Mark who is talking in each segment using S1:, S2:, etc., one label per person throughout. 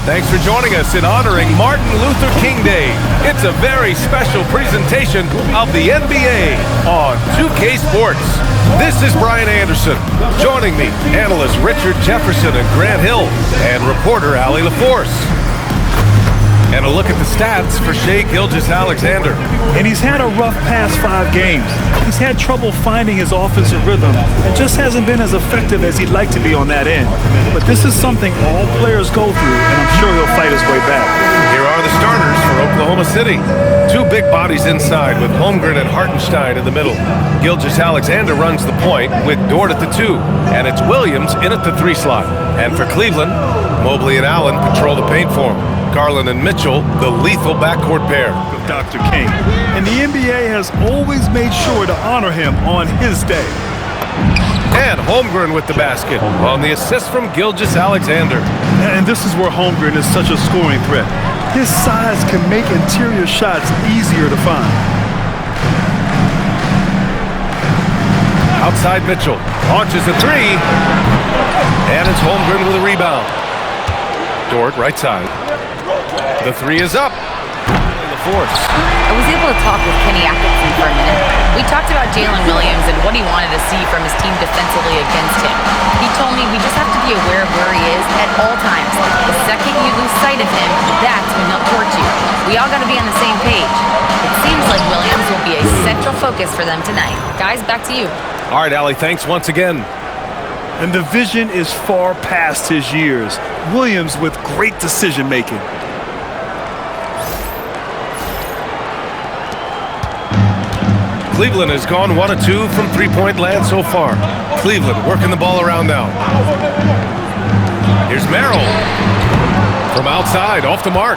S1: Thanks for joining us in honoring Martin Luther King Day. It's a very special presentation of the NBA on 2K Sports. This is Brian Anderson. Joining me, analysts Richard Jefferson and Grant Hill, and reporter Allie LaForce. And a look at the stats for Shai Gilgeous-Alexander.
S2: And he's had a rough past 5 games. He's had trouble finding his offensive rhythm and just hasn't been as effective as he'd like to be on that end. But this is something all players go through, and I'm sure he'll fight his way back.
S1: Here are the starters for Oklahoma City. 2 big bodies inside with Holmgren and Hartenstein in the middle. Gilgeous-Alexander runs the point with Dort at the 2, and it's Williams in at the 3 slot. And for Cleveland, Mobley and Allen control the paint for him. Garland and Mitchell, the lethal backcourt pair.
S2: With Dr. King. And the NBA has always made sure to honor him on his day.
S1: And Holmgren with the basket on the assist from Gilgeous-Alexander.
S2: And this is where Holmgren is such a scoring threat. His size can make interior shots easier to find.
S1: Outside Mitchell launches a 3. And it's Holmgren with a rebound. Dort right side. The 3 is up. LaForce.
S3: I was able to talk with Kenny Atkinson for a minute. We talked about Jalen Williams and what he wanted to see from his team defensively against him. He told me we just have to be aware of where he is at all times. The second you lose sight of him, that's when he'll torch you. We all got to be on the same page. It seems like Williams will be a central focus for them tonight. Guys, back to you.
S1: All right, Allie, thanks once again.
S2: And the vision is far past his years. Williams with great decision-making.
S1: Cleveland has gone 1 of 2 from three-point land so far. Cleveland working the ball around now. Here's Merrill. From outside, off the mark.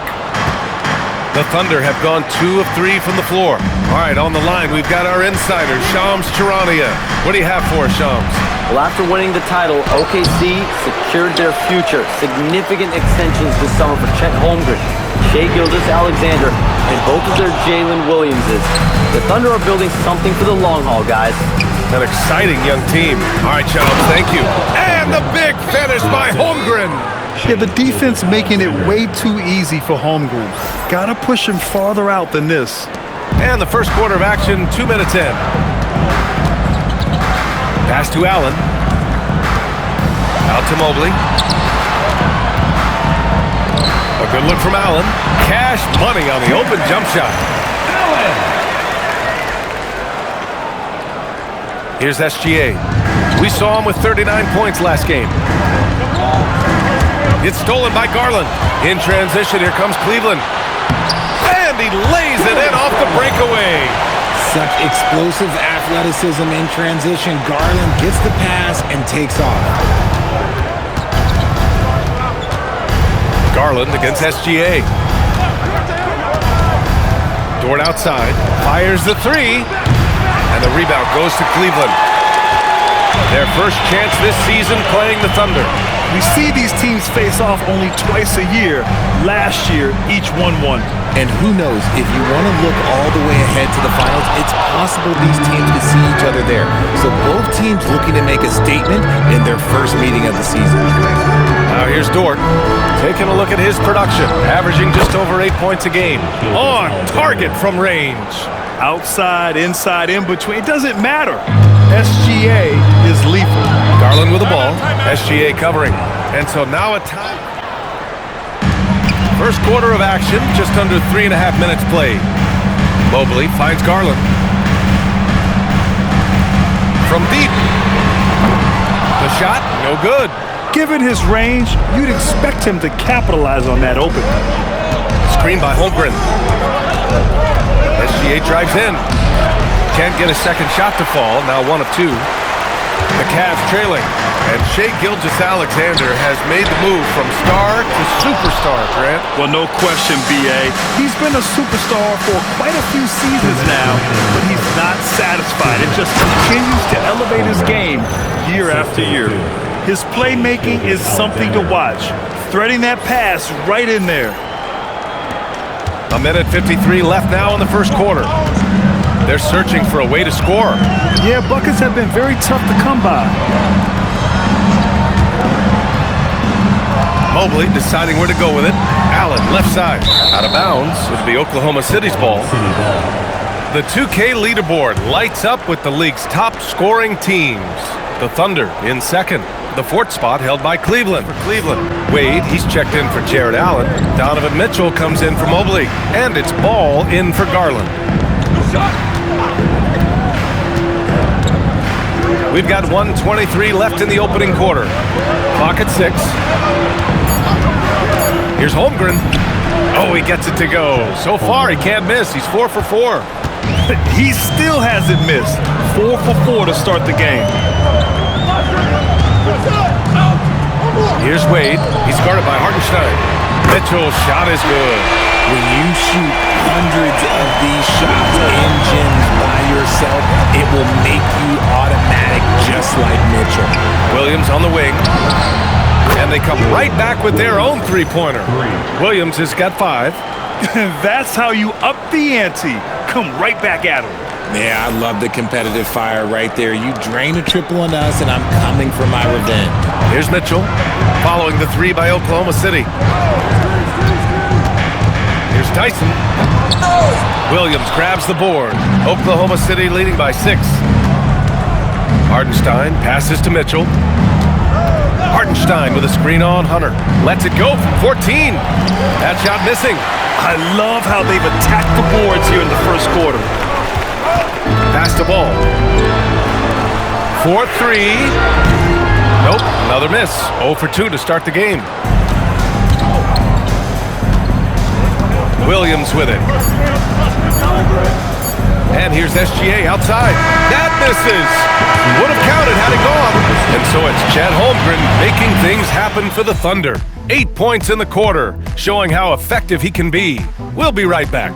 S1: The Thunder have gone 2 of 3 from the floor. All right, on the line, we've got our insider, Shams Charania. What do you have for us, Shams?
S4: Well, after winning the title, OKC secured their future. Significant extensions this summer for Chet Holmgren, Shai Gilgeous-Alexander, and both of their Jalen Williamses. The Thunder are building something for the long haul, guys.
S1: An exciting young team. All right, Shams, thank you. And the big finish by Holmgren.
S2: Yeah, the defense making it way too easy for Holmgren. Gotta push him farther out than this.
S1: And the first quarter of action, 2 minutes in. Pass to Allen. Out to Mobley. A good look from Allen. Cash money on the open jump shot. Allen. Here's SGA. We saw him with 39 points last game. It's stolen by Garland. In transition, here comes Cleveland. And he lays it in off the breakaway.
S5: Such explosive athleticism in transition. Garland gets the pass and takes off.
S1: Garland against SGA. Dort outside. Fires the 3. And the rebound goes to Cleveland. Their first chance this season playing the Thunder.
S2: We see these teams face off only twice a year. Last year, each won 1.
S5: And who knows, if you want to look all the way ahead to the finals, it's possible these teams could see each other there. So both teams looking to make a statement in their first meeting of the season.
S1: Now here's Dort, taking a look at his production, averaging just over 8 points a game. On target from range.
S2: Outside, inside, in between, it doesn't matter. SGA is lethal.
S1: Garland with the ball, SGA covering. And so now a time. First quarter of action, just under 3.5 minutes played. Mobley finds Garland. From deep. The shot, no good.
S2: Given his range, you'd expect him to capitalize on that opening.
S1: Screen by Holmgren. SGA drives in. Can't get a second shot to fall, now 1 of 2. The Cavs trailing. And Shai Gilgeous-Alexander has made the move from star to superstar, Grant.
S2: Well, no question, B.A. He's been a superstar for quite a few seasons now, but he's not satisfied. It just continues to elevate his game year after year. His playmaking is something to watch. Threading that pass right in there.
S1: A minute 53 left now in the first quarter. They're searching for a way to score.
S2: Yeah, buckets have been very tough to come by.
S1: Mobley deciding where to go with it. Allen, left side. Out of bounds. It'll be Oklahoma City's ball. The 2K leaderboard lights up with the league's top scoring teams. The Thunder in second. The fourth spot held by Cleveland. Wade, he's checked in for Jared Allen. Donovan Mitchell comes in for Mobley. And it's Ball in for Garland. We've got 1:23 left in the opening quarter. Clock at 6. Here's Holmgren. Oh, he gets it to go. So far, he can't miss. He's 4 for 4.
S2: He still hasn't missed. 4 for 4 to start the game.
S1: Here's Wade. He's guarded by Hartenstein. Mitchell's shot is good.
S5: When you shoot hundreds of these shots in gyms by yourself, it will make you automatic just like Mitchell.
S1: Williams on the wing. And they come right back with their own three-pointer. Williams has got 5.
S2: That's how you up the ante. Come right back at him.
S5: Yeah, I love the competitive fire right there. You drain a triple on us, and I'm coming for my revenge.
S1: Here's Mitchell, following the 3 by Oklahoma City. Here's Tyson. Williams grabs the board. Oklahoma City leading by 6. Hartenstein passes to Mitchell. Hartenstein with a screen on Hunter. Lets it go from 14. That shot missing.
S2: I love how they've attacked the boards here in the first quarter.
S1: Pass the ball. 4-3. Nope, another miss. 0 for 2 to start the game. Williams with it. And here's SGA outside. That misses. Would have counted had it gone. And so it's Chet Holmgren making things happen for the Thunder. 8 points in the quarter, showing how effective he can be. We'll be right back.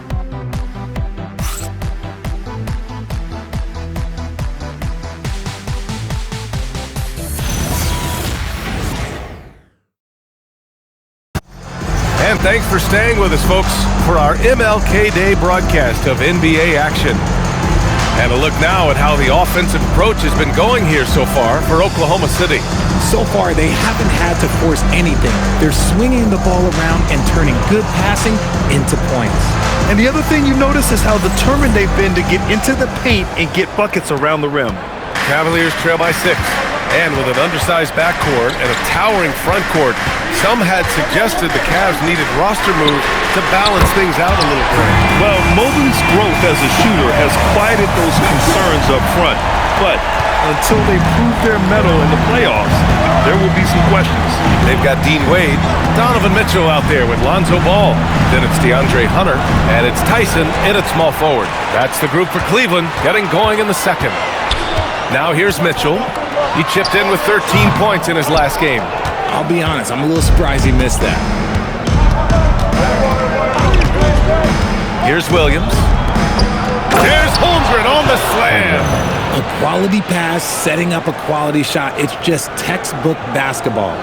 S1: And thanks for staying with us, folks, for our MLK Day broadcast of NBA action. And a look now at how the offensive approach has been going here so far for Oklahoma City.
S5: So far, they haven't had to force anything. They're swinging the ball around and turning good passing into points.
S2: And the other thing you notice is how determined they've been to get into the paint and get buckets around the rim.
S1: Cavaliers trail by 6. And with an undersized backcourt and a towering front court, some had suggested the Cavs needed roster moves to balance things out a little bit.
S2: Well, Mobley's growth as a shooter has quieted those concerns up front. But until they prove their mettle in the playoffs, there will be some questions.
S1: They've got Dean Wade, Donovan Mitchell out there with Lonzo Ball. Then it's DeAndre Hunter, and it's Tyson in at small forward. That's the group for Cleveland, getting going in the second. Now here's Mitchell. He chipped in with 13 points in his last game.
S5: I'll be honest, I'm a little surprised he missed that.
S1: Here's Williams. There's Holmgren on the slam.
S5: A quality pass, setting up a quality shot. It's just textbook basketball.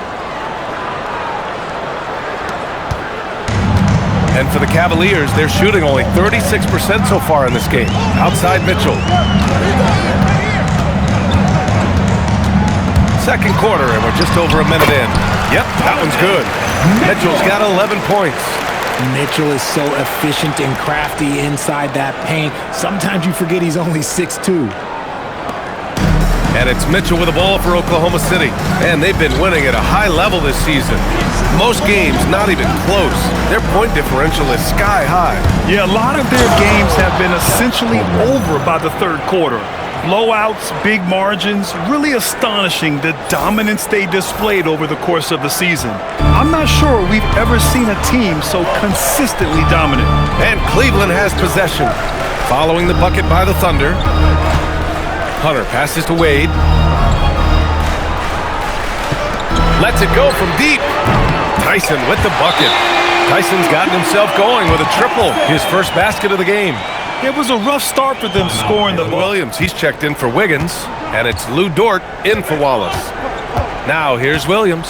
S1: And for the Cavaliers, they're shooting only 36% so far in this game. Outside Mitchell. Second quarter, and we're just over a minute in. Yep, that one's good. Mitchell's got 11 points.
S5: Mitchell is so efficient and crafty inside that paint. Sometimes you forget he's only 6'2".
S1: And it's Mitchell with the ball for Oklahoma City. And they've been winning at a high level this season. Most games not even close. Their point differential is sky high.
S2: Yeah, a lot of their games have been essentially over by the third quarter. Blowouts, big margins, really astonishing the dominance they displayed over the course of the season. I'm not sure we've ever seen a team so consistently dominant.
S1: And Cleveland has possession. Following the bucket by the Thunder. Hunter passes to Wade. Lets it go from deep. Tyson with the bucket. Tyson's gotten himself going with a triple. His first basket of the game.
S2: It was a rough start for them scoring the ball.
S1: Williams, he's checked in for Wiggins, and it's Lou Dort in for Wallace. Now here's Williams.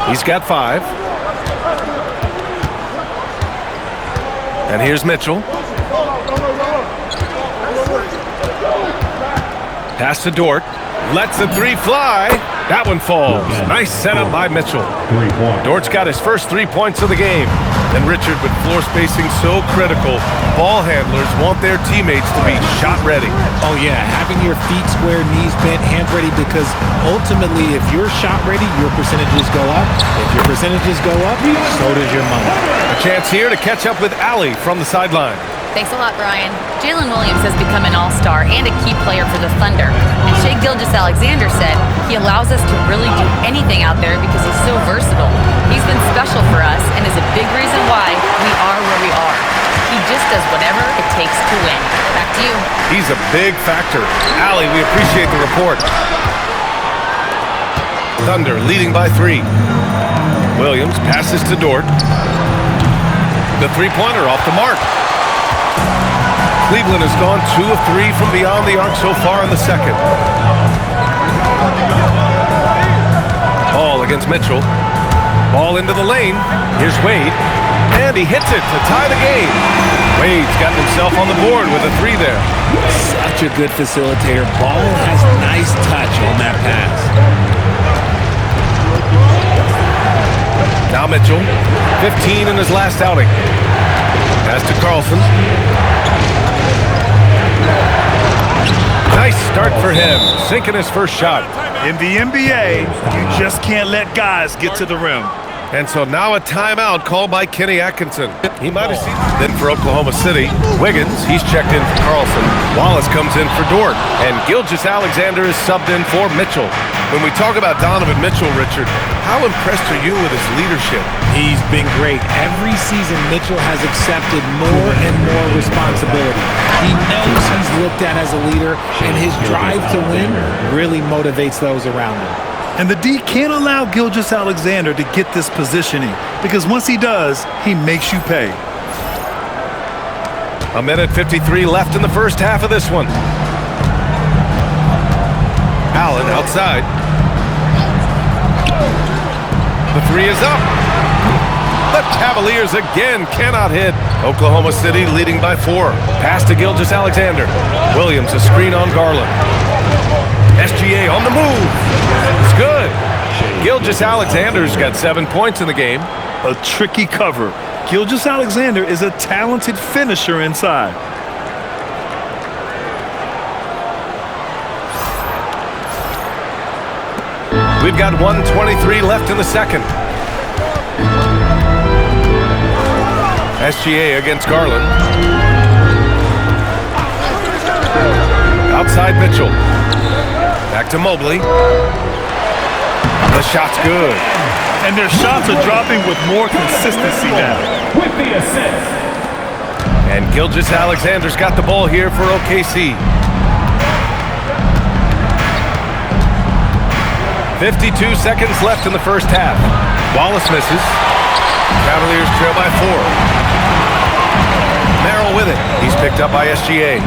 S1: He's got 5. And here's Mitchell. Pass to Dort. Lets the three fly. That one falls. Nice setup by Mitchell. Dort's got his first 3 points of the game. And Richard, with floor spacing so critical, ball handlers want their teammates to be shot ready.
S5: Oh, yeah, having your feet square, knees bent, hands ready, because ultimately, if you're shot ready, your percentages go up. If your percentages go up, so does your money.
S1: A chance here to catch up with Allie from the sideline.
S3: Thanks a lot, Brian. Jalen Williams has become an all-star and a key player for the Thunder. And Shai Gilgeous-Alexander said he allows us to really do anything out there because he's so versatile. He's been special for us and is a big reason why we are where we are. He just does whatever it takes to win. Back to you.
S1: He's a big factor. Allie, we appreciate the report. Thunder leading by 3. Williams passes to Dort. The three-pointer off the mark. Cleveland has gone 2 of 3 from beyond the arc so far in the second. Ball against Mitchell. Ball into the lane. Here's Wade. And he hits it to tie the game. Wade's got himself on the board with a 3 there.
S5: Such a good facilitator. Ball has nice touch on that pass.
S1: Now Mitchell, 15 in his last outing. Pass to Carlson. Nice start for him, sinking his first shot.
S2: In the NBA, you just can't let guys get to the rim.
S1: And so now a timeout called by Kenny Atkinson. He might have seen. Then for Oklahoma City, Wiggins, he's checked in for Carlson. Wallace comes in for Dort. And Gilgeous-Alexander is subbed in for Mitchell. When we talk about Donovan Mitchell, Richard, how impressed are you with his leadership?
S5: He's been great. Every season, Mitchell has accepted more and more responsibility. He knows he's looked at as a leader, and his drive to win really motivates those around him.
S2: And the D can't allow Gilgeous-Alexander to get this positioning, because once he does, he makes you pay.
S1: A minute 53 left in the first half of this one. Allen outside. The 3 is up. The Cavaliers again cannot hit. Oklahoma City leading by 4. Pass to Gilgeous-Alexander. Williams a screen on Garland. SGA on the move. It's good. Gilgeous-Alexander's got 7 points in the game.
S2: A tricky cover. Gilgeous-Alexander is a talented finisher inside.
S1: We've got 1:23 left in the second. SGA against Garland. Outside Mitchell. Back to Mobley. The shot's good.
S2: And their shots are dropping with more consistency now.
S6: With the assist.
S1: And Gilgeous-Alexander's got the ball here for OKC. 52 seconds left in the first half. Wallace misses. Cavaliers trail by 4. Merrill with it. He's picked up by SGA.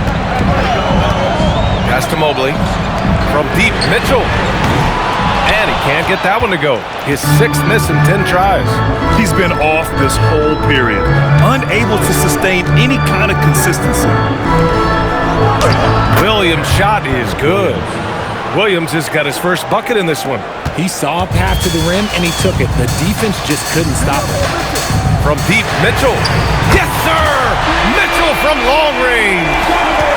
S1: Pass to Mobley. From deep, Mitchell. And he can't get that one to go. His 6th miss in 10 tries.
S2: He's been off this whole period, unable to sustain any kind of consistency.
S1: Williams' shot is good. Williams has got his first bucket in this one.
S5: He saw a path to the rim, and he took it. The defense just couldn't stop him.
S1: From deep, Mitchell. Yes, sir! Mitchell from long range.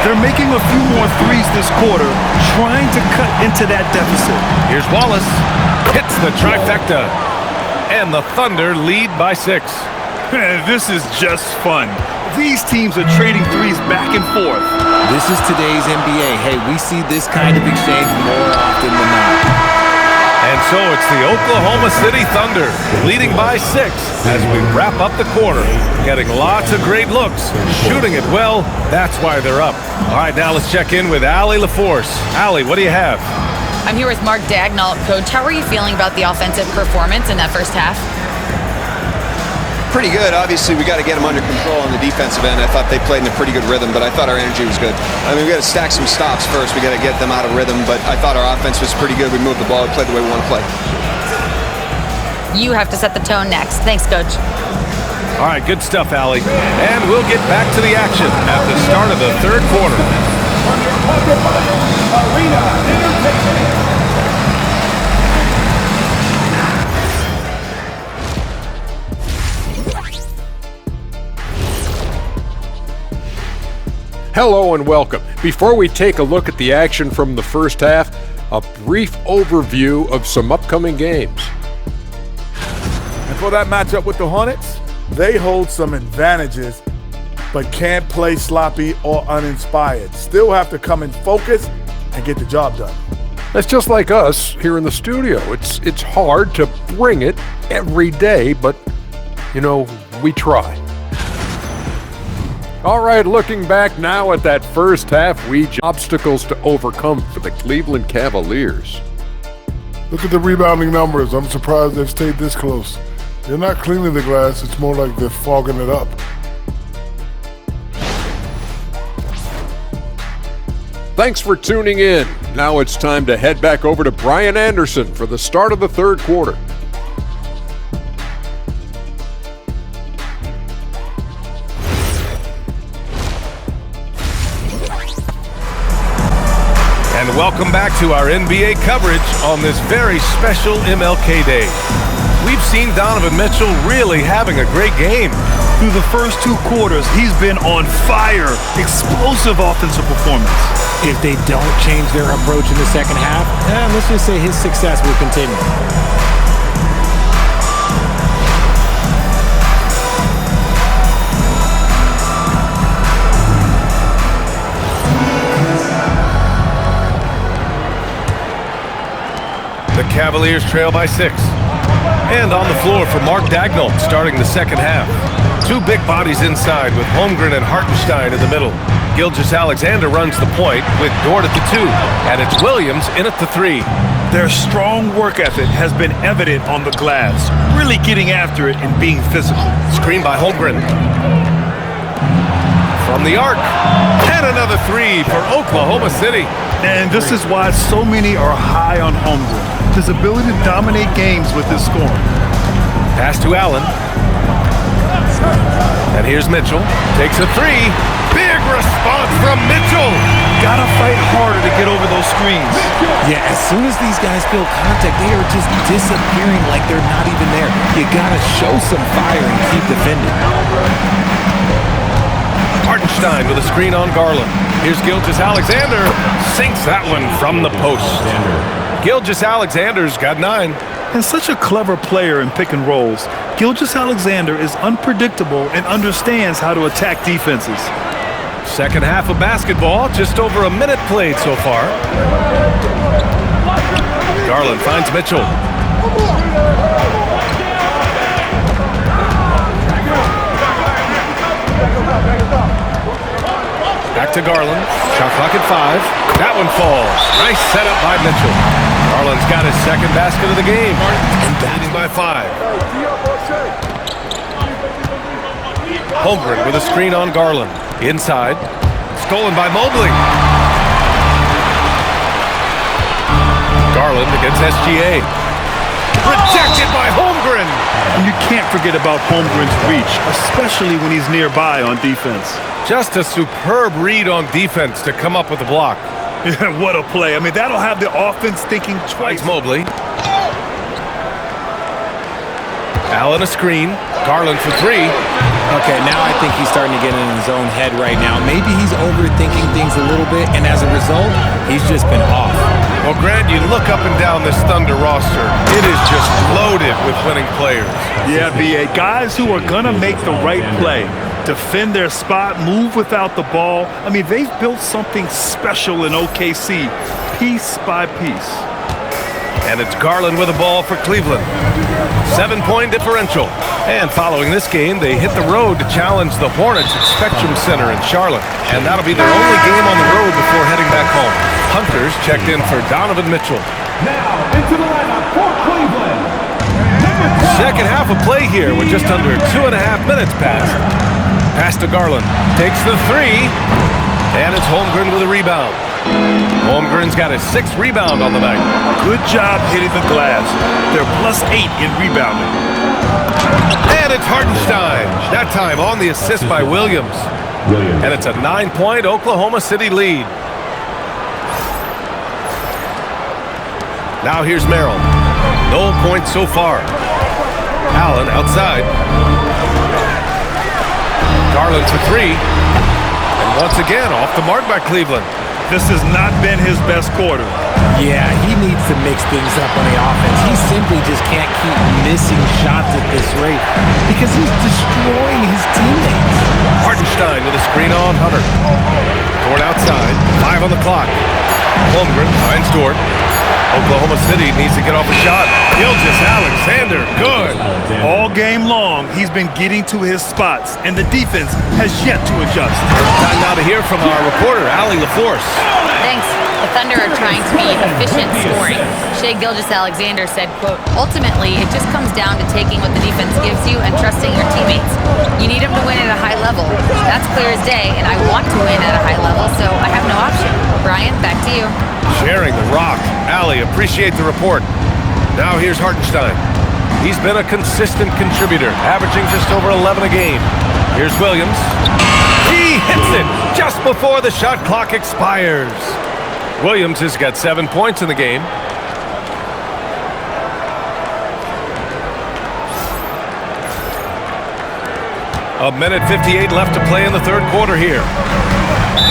S2: They're making a few more threes this quarter, trying to cut into that deficit.
S1: Here's Wallace. Hits the trifecta. And the Thunder lead by 6.
S2: This is just fun. These teams are trading threes back and forth.
S5: This is today's NBA. Hey, we see this kind of exchange more often than not.
S1: And so it's the Oklahoma City Thunder leading by 6 as we wrap up the quarter. Getting lots of great looks, shooting it well. That's why they're up. All right, now let's check in with Allie LaForce. Allie, what do you have?
S3: I'm here with Mark Dagnall. Coach, how are you feeling about the offensive performance in that first half?
S7: Pretty good. Obviously, we got to get them under control on the defensive end. I thought they played in a pretty good rhythm, but I thought our energy was good. I mean, we got to stack some stops first. We got to get them out of rhythm, but I thought our offense was pretty good. We moved the ball, we played the way we want to play.
S3: You have to set the tone next. Thanks, Coach.
S1: All right, good stuff, Allie. And we'll get back to the action at the start of the third quarter.
S6: Arena Entertainment. Hello and welcome. Before we take a look at the action from the first half, a brief overview of some upcoming games.
S8: And for that matchup with the Hornets, they hold some advantages, but can't play sloppy or uninspired. Still have to come in focused and get the job done.
S6: That's just like us here in the studio. It's hard to bring it every day, but, we try. All right, looking back now at that first half, obstacles to overcome for the Cleveland Cavaliers.
S9: Look at the rebounding numbers. I'm surprised they've stayed this close. They're not cleaning the glass. It's more like they're fogging it up.
S6: Thanks for tuning in. Now it's time to head back over to Brian Anderson for the start of the third quarter.
S1: And welcome back to our NBA coverage on this very special MLK Day. We've seen Donovan Mitchell really having a great game.
S2: Through the first 2 quarters, he's been on fire. Explosive offensive performance.
S5: If they don't change their approach in the second half, let's just say his success will continue.
S1: The Cavaliers trail by 6. And on the floor for Mark Daigneault starting the second half. 2 big bodies inside with Holmgren and Hartenstein in the middle. Gilgeous-Alexander runs the point with Dort at the 2. And it's Williams in at the 3.
S2: Their strong work ethic has been evident on the glass. Really getting after it and being physical.
S1: Screen by Holmgren. From the arc. And another 3 for Oklahoma City.
S2: And this is why so many are high on Holmgren. His ability to dominate games with his scoring.
S1: Pass to Allen. And here's Mitchell. Takes a 3. Big response from Mitchell.
S2: Gotta fight harder to get over those screens.
S5: Yeah, as soon as these guys feel contact, they are just disappearing like they're not even there. You gotta show some fire and keep defending.
S1: Hartenstein with a screen on Garland. Here's Gilgeous-Alexander. Sinks that one from the post. Gilgeous-Alexander's got 9.
S2: And such a clever player in pick and rolls, Gilgeous-Alexander is unpredictable and understands how to attack defenses.
S1: Second half of basketball, just over a minute played so far. Garland finds Mitchell. Back to Garland. Shot clock at 5. That one falls. Nice setup by Mitchell. Garland's got his second basket of the game. And leading by 5. Holmgren with a screen on Garland. Inside. Stolen by Mobley. Garland against SGA. Rejected by Holmgren.
S2: And you can't forget about Holmgren's reach, especially when he's nearby on defense.
S1: Just a superb read on defense to come up with the block.
S2: What a play. I mean, that'll have the offense thinking twice.
S1: Mobley. Allen a screen. Garland for 3.
S5: Okay, now I think he's starting to get in his own head right now. Maybe he's overthinking things a little bit, and as a result, he's just been off.
S1: Well, Grant, you look up and down this Thunder roster. It is just loaded with winning players.
S2: Yeah, B.A. Guys who are going to make the right play. Defend their spot, move without the ball. I mean, they've built something special in OKC, piece by piece.
S1: And it's Garland with the ball for Cleveland. 7-point differential. And following this game, they hit the road to challenge the Hornets at Spectrum Center in Charlotte. And that'll be their only game on the road before heading back home. Hunters checked in for Donovan Mitchell.
S10: Now into the lineup for Cleveland.
S1: Second half of play here with just under 2.5 minutes passed. Pass to Garland. Takes the 3. And it's Holmgren with a rebound. Holmgren's got his 6th rebound on the night.
S2: Good job hitting the glass. They're +8 in rebounding.
S1: And it's Hartenstein. That time on the assist by Williams. And it's a 9-point Oklahoma City lead. Now here's Merrill. No points so far. Allen outside. Garland for 3. And once again, off the mark by Cleveland.
S2: This has not been his best quarter.
S5: Yeah, he needs to mix things up on the offense. He simply just can't keep missing shots at this rate because he's destroying his teammates.
S1: Hartenstein with a screen on Hunter. Dort outside, 5 on the clock. Holmgren finds Dort. Oklahoma City needs to get off a shot. Gilgeous-Alexander, good.
S2: All game long, he's been getting to his spots, and the defense has yet to adjust.
S1: Time now to hear from our reporter, Allie LaForce.
S3: Thanks. The Thunder are trying to be efficient scoring. Shai Gilgeous-Alexander said, quote, ultimately, it just comes down to taking what the defense gives you and trusting your teammates. You need them to win at a high level. That's clear as day, and I want to win at a high level, so I have no option. Brian, back to you.
S1: Sharing the rock. Allie, appreciate the report. Now here's Hartenstein. He's been a consistent contributor, averaging just over 11 a game. Here's Williams. He hits it just before the shot clock expires. Williams has got 7 points in the game. A minute 58 left to play in the third quarter here.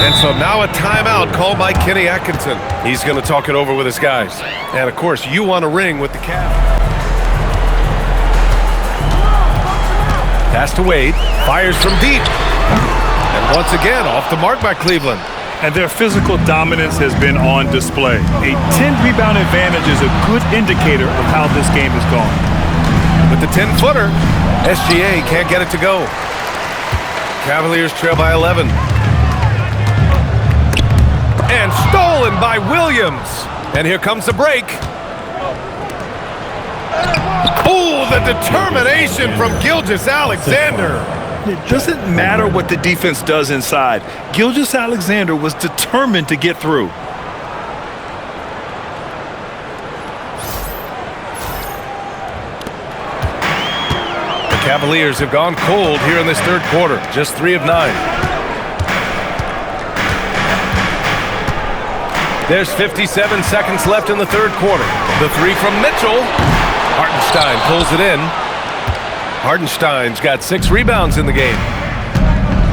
S1: And so now a timeout called by Kenny Atkinson. He's going to talk it over with his guys. And, of course, you want a ring with the Cavs. Pass to Wade. Fires from deep. And once again, off the mark by Cleveland.
S2: And their physical dominance has been on display. A 10-rebound advantage is a good indicator of how this game has gone.
S1: With the 10-footer, SGA can't get it to go. Cavaliers trail by 11. And stolen by Williams. And here comes the break. Oh, the determination from Gilgeous-Alexander.
S2: It doesn't matter what the defense does inside. Gilgeous-Alexander was determined to get through.
S1: The Cavaliers have gone cold here in this third quarter. Just 3 of 9. There's 57 seconds left in the third quarter. The 3 from Mitchell. Hartenstein pulls it in. Hartenstein's got 6 rebounds in the game.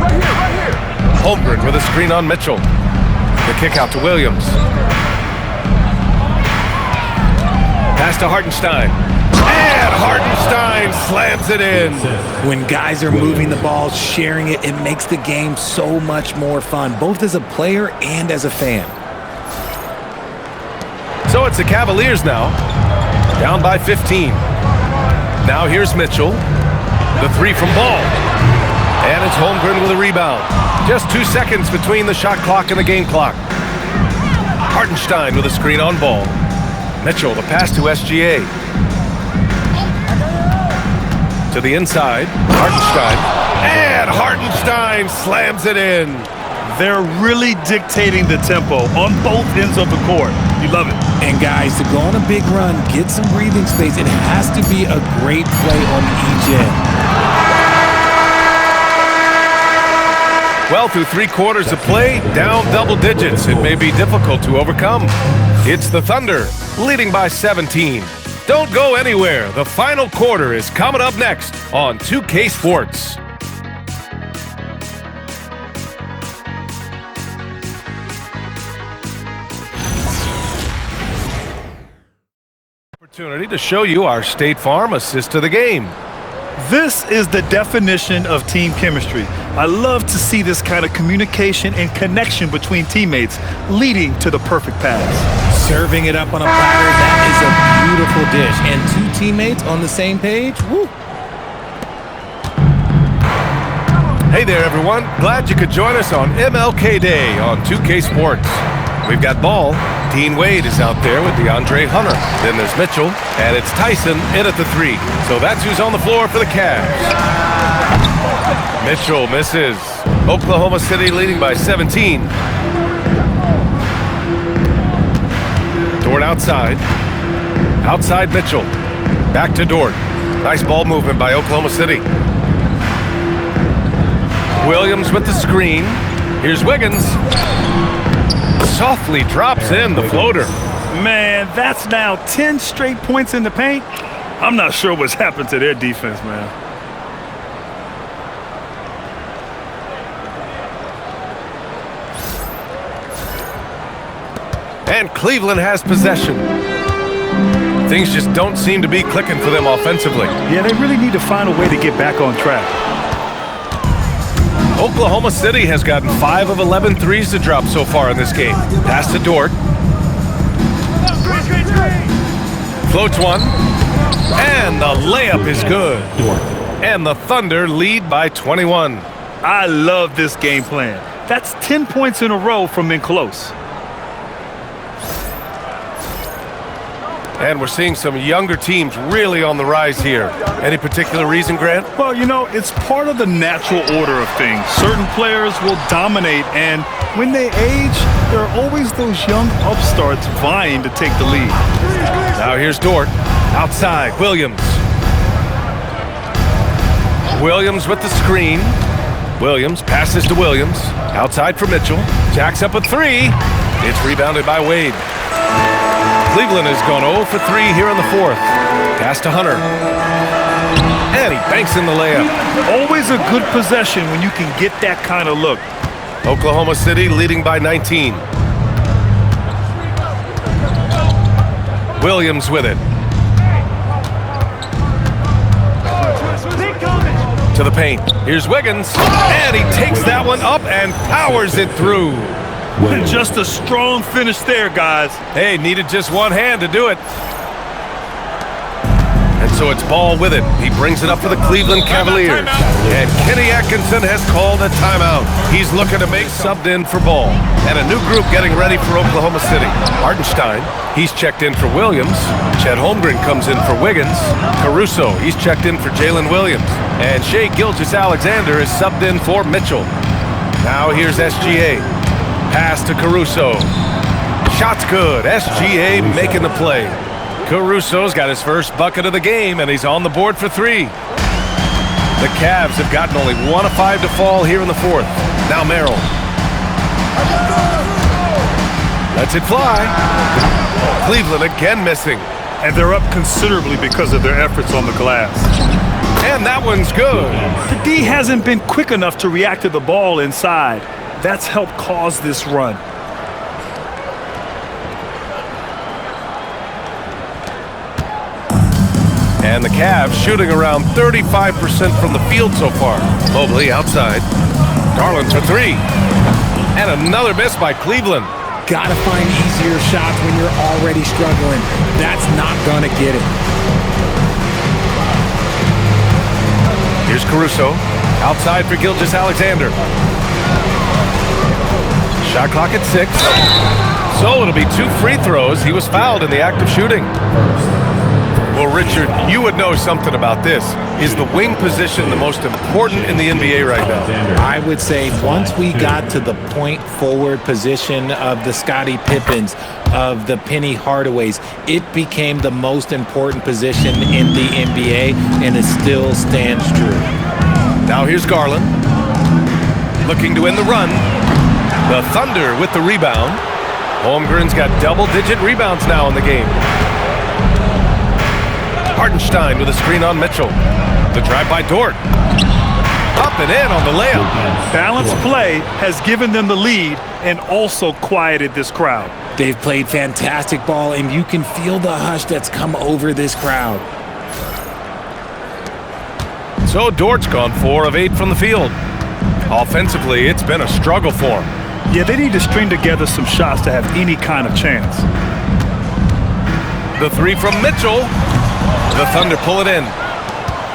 S10: Right here.
S1: Holmgren with a screen on Mitchell. The kick out to Williams. Pass to Hartenstein. And Hartenstein slams it in.
S5: When guys are moving the ball, sharing it, it makes the game so much more fun, both as a player and as a fan.
S1: So it's the Cavaliers now, down by 15. Now here's Mitchell, the 3 from Ball. And it's Holmgren with a rebound. Just 2 seconds between the shot clock and the game clock. Hartenstein with a screen on Ball. Mitchell, the pass to SGA. To the inside, Hartenstein. And Hartenstein slams it in.
S2: They're really dictating the tempo on both ends of the court. You love it.
S5: And guys, to go on a big run, get some breathing space, it has to be a great play on each end.
S1: Well, through 3 quarters of play, down double digits. It may be difficult to overcome. It's the Thunder, leading by 17. Don't go anywhere. The final quarter is coming up next on 2K Sports. Opportunity to show you our State Farm assist to the game.
S2: This is the definition of team chemistry. I love to see this kind of communication and connection between teammates leading to the perfect pass.
S5: Serving it up on a platter, that is a beautiful dish. And 2 teammates on the same page, woo.
S1: Hey there, everyone. Glad you could join us on MLK Day on 2K Sports. We've got Ball. Dean Wade is out there with DeAndre Hunter. Then there's Mitchell, and it's Tyson in at the 3. So that's who's on the floor for the Cavs. Mitchell misses. Oklahoma City leading by 17. Dort outside. Outside Mitchell. Back to Dort. Nice ball movement by Oklahoma City. Williams with the screen. Here's Wiggins. Softly drops in the floater.
S2: Man, that's now 10 straight points in the paint. I'm not sure what's happened to their defense, man.
S1: And Cleveland has possession. Things just don't seem to be clicking for them offensively.
S2: Yeah, they really need to find a way to get back on track.
S1: Oklahoma City has gotten 5 of 11 threes to drop so far in this game. Pass to Dort. Floats one. And the layup is good. And the Thunder lead by 21.
S2: I love this game plan. That's 10 points in a row from in close.
S1: And we're seeing some younger teams really on the rise here. Any particular reason, Grant?
S2: Well, you know, it's part of the natural order of things. Certain players will dominate, and when they age, there are always those young upstarts vying to take the lead.
S1: Now here's Dort. Outside, Williams. Williams with the screen. Williams passes to Williams. Outside for Mitchell. Jacks up a three. It's rebounded by Wade. Cleveland has gone 0 for 3 here in the fourth. Pass to Hunter. And he banks in the layup.
S2: Always a good possession when you can get that kind of look.
S1: Oklahoma City leading by 19. Williams with it. To the paint. Here's Wiggins. And he takes that one up and powers it through.
S2: Just a strong finish there, guys.
S1: Hey, needed just one hand to do it. And so it's Ball with it. He brings it up for the Cleveland Cavaliers. And Kenny Atkinson has called a timeout. He's looking to make subbed in for Ball. And a new group getting ready for Oklahoma City. Hartenstein, he's checked in for Williams. Chet Holmgren comes in for Wiggins. Caruso, he's checked in for Jalen Williams. And Shai Gilgeous-Alexander is subbed in for Mitchell. Now here's SGA. Pass to Caruso. Shot's good. SGA making the play. Caruso's got his first bucket of the game, and he's on the board for 3. The Cavs have gotten only 1 of 5 to fall here in the fourth. Now Merrill. Lets it fly. Cleveland again missing.
S2: And they're up considerably because of their efforts on the glass.
S1: And that one's good.
S2: The D hasn't been quick enough to react to the ball inside. That's helped cause this run.
S1: And the Cavs shooting around 35% from the field so far. Mobley outside. Garland for 3. And another miss by Cleveland.
S5: Gotta find easier shots when you're already struggling. That's not gonna get it.
S1: Here's Caruso. Outside for Gilgeous-Alexander. Shot clock at 6. So it'll be 2 free throws. He was fouled in the act of shooting. Well, Richard, you would know something about this. Is the wing position the most important in the NBA right now?
S5: I would say once we got to the point forward position of the Scottie Pippens, of the Penny Hardaways, it became the most important position in the NBA, and it still stands true.
S1: Now here's Garland. Looking to win the run. The Thunder with the rebound. Holmgren's got double-digit rebounds now in the game. Hartenstein with a screen on Mitchell. The drive by Dort. Up and in on the layup.
S2: Balanced play has given them the lead and also quieted this crowd.
S5: They've played fantastic ball, and you can feel the hush that's come over this crowd.
S1: So Dort's gone 4 of 8 from the field. Offensively, it's been a struggle for him.
S2: Yeah, they need to string together some shots to have any kind of chance.
S1: The 3 from Mitchell. The Thunder pull it in.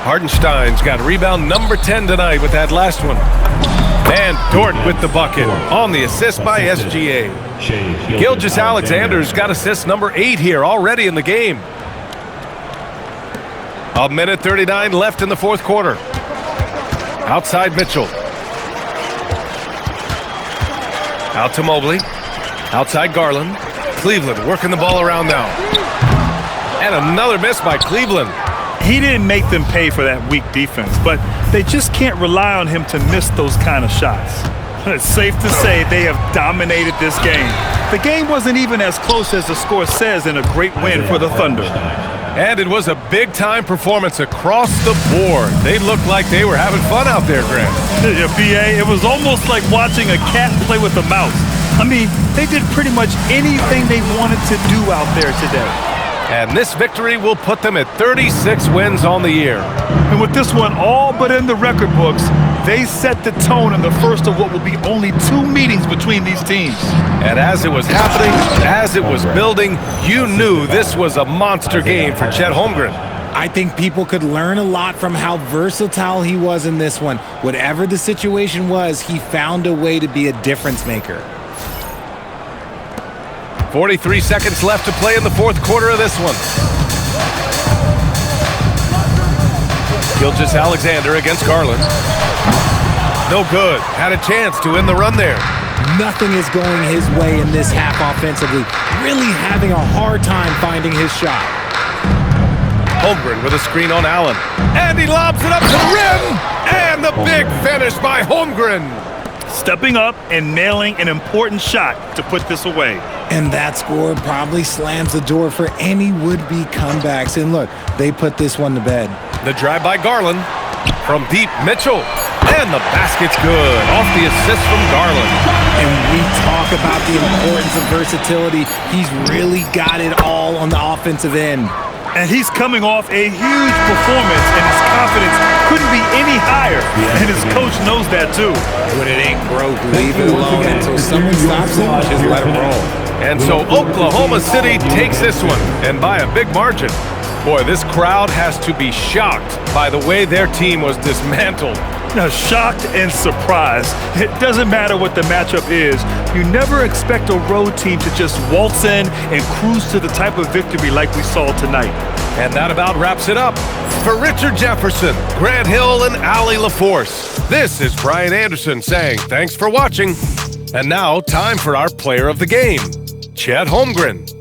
S1: Hartenstein's got rebound number 10 tonight with that last one. And Dort with the bucket on the assist by SGA. Gilgeous-Alexander's got assist number 8 here already in the game. 1:39 left in the fourth quarter. Outside Mitchell. Out to Mobley. Outside Garland. Cleveland working the ball around now. And another miss by Cleveland.
S2: He didn't make them pay for that weak defense, but they just can't rely on him to miss those kind of shots. It's safe to say they have dominated this game. The game wasn't even as close as the score says in a great win for the Thunder.
S1: And it was a big-time performance across the board. They looked like they were having fun out there, Grant.
S2: Yeah, BA, it was almost like watching a cat play with a mouse. I mean, they did pretty much anything they wanted to do out there today.
S1: And this victory will put them at 36 wins on the year.
S2: And with this one all but in the record books, they set the tone in the first of what will be only 2 meetings between these teams.
S1: And as it was happening, as it was building, you knew this was a monster game for Chet Holmgren.
S5: I think people could learn a lot from how versatile he was in this one. Whatever the situation was, he found a way to be a difference maker.
S1: 43 seconds left to play in the fourth quarter of this one. Gilgeous-Alexander against Garland. No good. Had a chance to end the run there.
S5: Nothing is going his way in this half offensively. Really having a hard time finding his shot.
S1: Holmgren with a screen on Allen. And he lobs it up to the rim! And the big finish by Holmgren.
S2: Stepping up and nailing an important shot to put this away.
S5: And that score probably slams the door for any would-be comebacks. And look, they put this one to bed.
S1: The drive by Garland. From deep, Mitchell. And the basket's good. Off the assist from Garland.
S5: And we talk about the importance of versatility. He's really got it all on the offensive end.
S2: And he's coming off a huge performance, and his confidence couldn't be any higher. And his coach knows that too.
S5: When it ain't broke, leave it alone until someone stops it, just let it roll.
S1: And so Oklahoma City takes this one, and by a big margin. Boy, this crowd has to be shocked by the way their team was dismantled.
S2: Now, shocked and surprised. It doesn't matter what the matchup is. You never expect a road team to just waltz in and cruise to the type of victory like we saw tonight.
S1: And that about wraps it up. For Richard Jefferson, Grant Hill, and Allie LaForce, this is Brian Anderson saying thanks for watching. And now, time for our player of the game, Chet Holmgren.